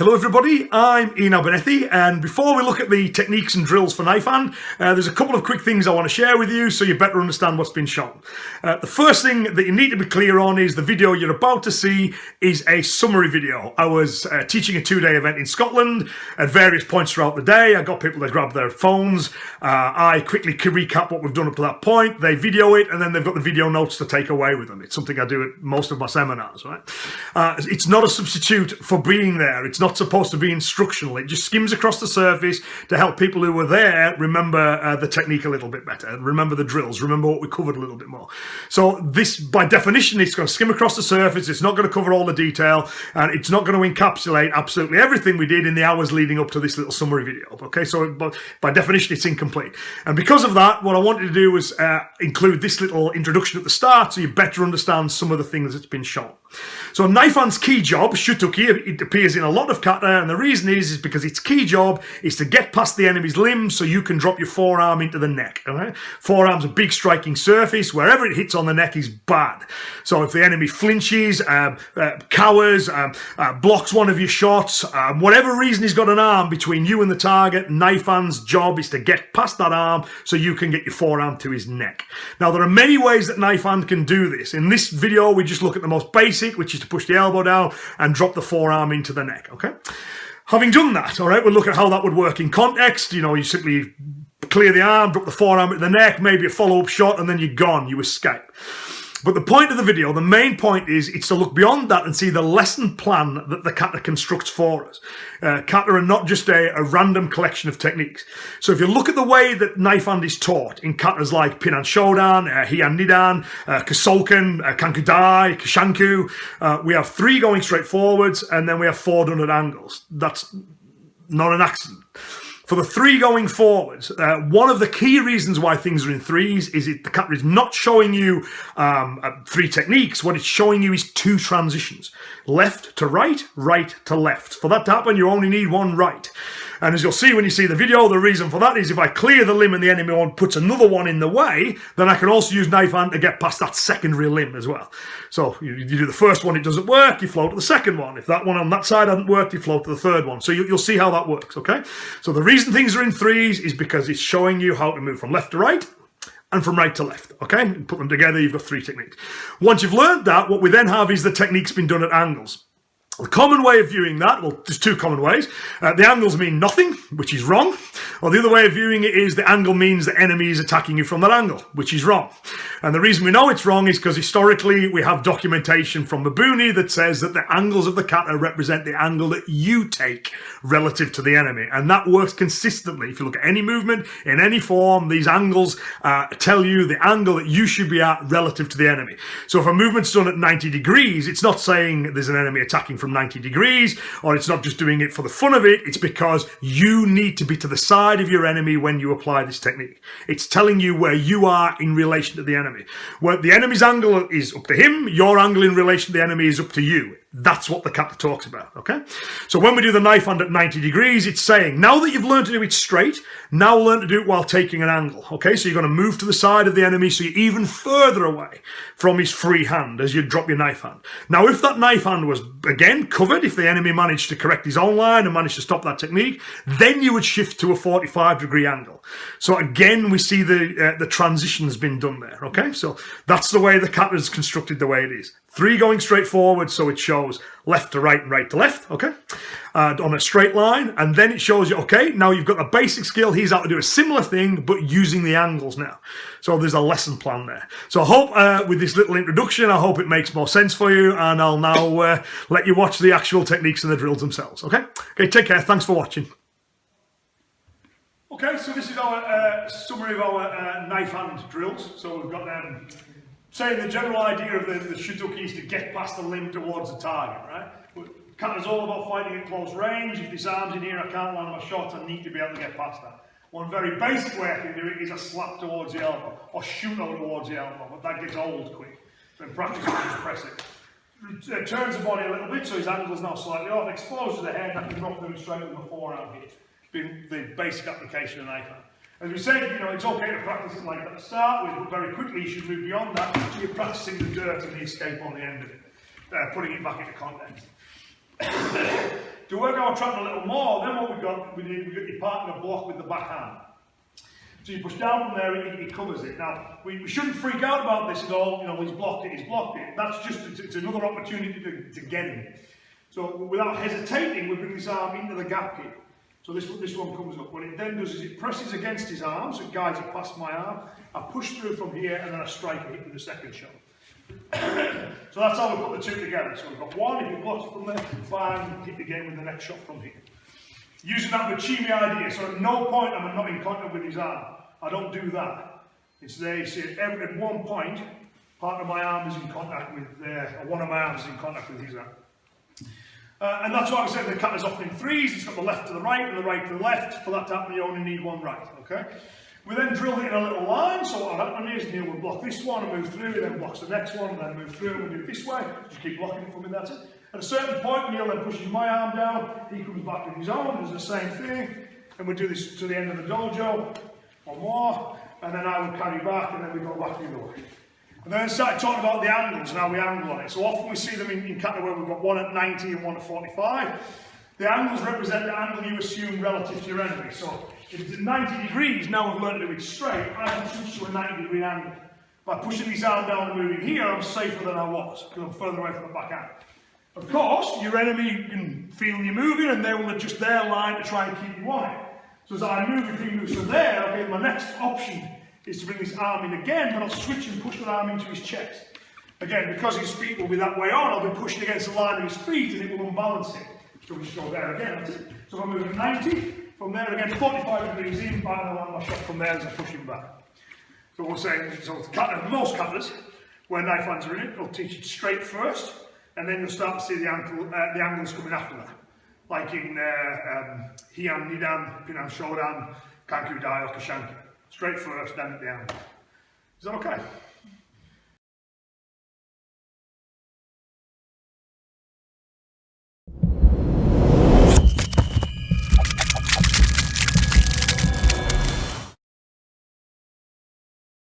Hello everybody, I'm Ian Abernethy, and before we look at the techniques and drills for knife hand, there's a couple of quick things I want to share with you so you better understand what's been shown. The first thing that you need to be clear on is the video you're about to see is a summary video. I was teaching a 2-day event in Scotland at various points throughout the day. I got people to grab their phones. I quickly recap what we've done up to that point. They video it, and then they've got the video notes to take away with them. It's something I do at most of my seminars, right? It's not a substitute for being there. It's not supposed to be instructional. It just skims across the surface to help people who were there remember the technique a little bit better, remember the drills, remember what we covered a little bit more. So this, by definition, it's going to skim across the surface. It's not going to cover all the detail, and it's not going to encapsulate absolutely everything we did in the hours leading up to this little summary video. Okay, so by definition, it's incomplete. And because of that, what I wanted to do was include this little introduction at the start so you better understand some of the things that's been shown. So knife hand's key job, shuto-uke, it appears in a lot of kata, and the reason is because its key job is to get past the enemy's limbs so you can drop your forearm into the neck. Okay? Forearm's a big striking surface. Wherever it hits on the neck is bad. So if the enemy flinches, cowers, blocks one of your shots, whatever reason he's got an arm between you and the target, knife hand's job is to get past that arm so you can get your forearm to his neck. Now there are many ways that knife hand can do this. In this video we just look at the most basic, which is to push the elbow down and drop the forearm into the neck, okay? Having done that, all right, we'll look at how that would work in context. You know, you simply clear the arm, drop the forearm into the neck, maybe a follow-up shot, and then you're gone, you escape. But the point of the video, the main point is, it's to look beyond that and see the lesson plan that the kata constructs for us. Kata are not just a random collection of techniques. So if you look at the way that knife hand is taught in katas like Pinan Shodan, Heian Nidan, Kosoken, Kanku-Dai, Kushanku, we have 3 going straight forwards, and then we have 4 done at angles. That's not an accident. For the 3 going forwards, one of the key reasons why things are in 3s is the kata is not showing you 3 techniques. What it's showing you is 2 transitions. Left to right, right to left. For that to happen, you only need 1 right. And as you'll see when you see the video, the reason for that is if I clear the limb and the enemy one puts another one in the way, then I can also use knife hand to get past that secondary limb as well. So you do the first one, it doesn't work, you float to the second one. If that one on that side hasn't worked, you float to the third one. So you'll see how that works, okay? So the reason things are in 3s is because it's showing you how to move from left to right and from right to left, okay? Put them together, you've got 3 techniques. Once you've learned that, what we then have is the techniques been done at angles. The common way of viewing that, well, there's 2 common ways. The angles mean nothing, which is wrong. Or the other way of viewing it is the angle means the enemy is attacking you from that angle, which is wrong. And the reason we know it's wrong is because historically we have documentation from Mabuni that says that the angles of the kata represent the angle that you take relative to the enemy. And that works consistently. If you look at any movement in any form, these angles tell you the angle that you should be at relative to the enemy. So if a movement's done at 90 degrees, it's not saying there's an enemy attacking from 90 degrees, or it's not just doing it for the fun of it. It's because you need to be to the side of your enemy when you apply this technique. It's telling you where you are in relation to the enemy. Where the enemy's angle is up to him, your angle in relation to the enemy is up to you. That's what the kata talks about, okay? So when we do the knife hand at 90 degrees, it's saying, now that you've learned to do it straight, now learn to do it while taking an angle, okay? So you're going to move to the side of the enemy so you're even further away from his free hand as you drop your knife hand. Now, if that knife hand was, again, covered, if the enemy managed to correct his own line and managed to stop that technique, then you would shift to a 45-degree angle. So again, we see the transition's been done there, okay? So that's the way the kata is constructed the way it is. 3 going straight forward, so it shows left to right and right to left, okay, on a straight line, and then it shows you, okay, now you've got the basic skill. He's out to do a similar thing, but using the angles now. So there's a lesson plan there. So I hope with this little introduction, I hope it makes more sense for you, and I'll now let you watch the actual techniques and the drills themselves, okay? Okay, take care. Thanks for watching. Okay, so this is our summary of our knife hand drills. So we've got saying the general idea of the shuto-uke is to get past the limb towards the target, right? Kata's all about fighting at close range. If this arm's in here, I can't land my shot, I need to be able to get past that. One very basic way I can do it is a slap towards the elbow, or shuto towards the elbow, but that gets old quick. So in practice, we just press it. It turns the body a little bit, so his angle's now slightly off, exposes the head, and I can drop them straight with my forearm here. Been the basic application of knife hand. As we said, you know, it's okay to practice it like that to start with, but very quickly you should move beyond that. So you're practicing the dirt and the escape on the end of it, putting it back into context. To work our trap a little more, then what we got your partner block with the backhand. So you push down from there, he covers it. Now, we shouldn't freak out about this at all, he's blocked it. That's just, it's another opportunity to get him. So without hesitating, we bring this arm into the gap here. So this one comes up. What it then does is it presses against his arm, so it guides it past my arm. I push through from here, and then I strike it with the second shot. So that's how we put the two together. So we've got one, if he blocks it from there, fine, hit again with the next shot from here. Using that Machimi idea, so at no point am I not in contact with his arm. I don't do that. It's there, you see, at one point, part of my arm is in contact with, or one of my arms is in contact with his arm. And that's why I said the kata's often in threes. It's got the left to the right and the right to the left. For that to happen, you only need one right, okay? We then drill it in a little line, so what will happen is Neil will block this one and move through, he then blocks the next one, and then move through, and we do it this way. Just keep blocking it for me, that's it. At a certain point, Neil then pushes my arm down, he comes back with his own, does the same thing, and we do this to the end of the dojo, one more, and then I will carry back, and then we go back the other way. And then I started talking about the angles and how we angle on it. So often we see them in kata where we've got one at 90 and one at 45. The angles represent the angle you assume relative to your enemy. So if it's at 90 degrees, now we've learned to do it straight, I can switch to a 90-degree angle. By pushing this arm down and moving here, I'm safer than I was, because I'm further away from the backhand. Of course, your enemy can feel you moving, and they will adjust their line to try and keep you on it. So as I move, if he moves from there, okay, my next option is to bring this arm in again, but I'll switch and push the arm into his chest. Again, because his feet will be that way on, I'll be pushing against the line of his feet, and it will unbalance it. So we just go there again, that's it. So if I move at 90, from there again, 45 degrees in, back, and I land my shot from there as I push him back. So we're saying, most katas, where knife hands are in it, they'll teach it straight first, and then you'll start to see the angles coming after that. Like in Heian Nidan, Pinan Shodan, Kanku-Dai or Kushanku. Straight first, then at the angle. Is that okay?